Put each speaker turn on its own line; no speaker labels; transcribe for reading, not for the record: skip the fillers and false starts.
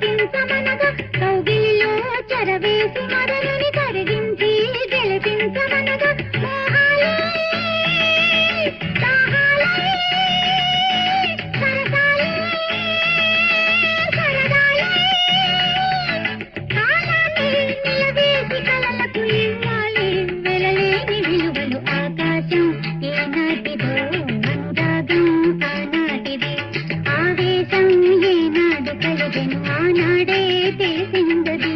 కనిపించమనగా కౌగిలిలో చెరవేసి మదనుని కరిగించి గెలిపించమనగా మోహాలే దాహాలే సరసాలే సరదాలే కాలాన్ని నిలవేసి కలలకు ఇవ్వాలి వెలలేని విలువలు ఆకాశం ఏనాటిదో అనురాగం ఆనాటిది ఆవేశం ఏనాడు కలిగెను ఆనాడే తెలిసిందది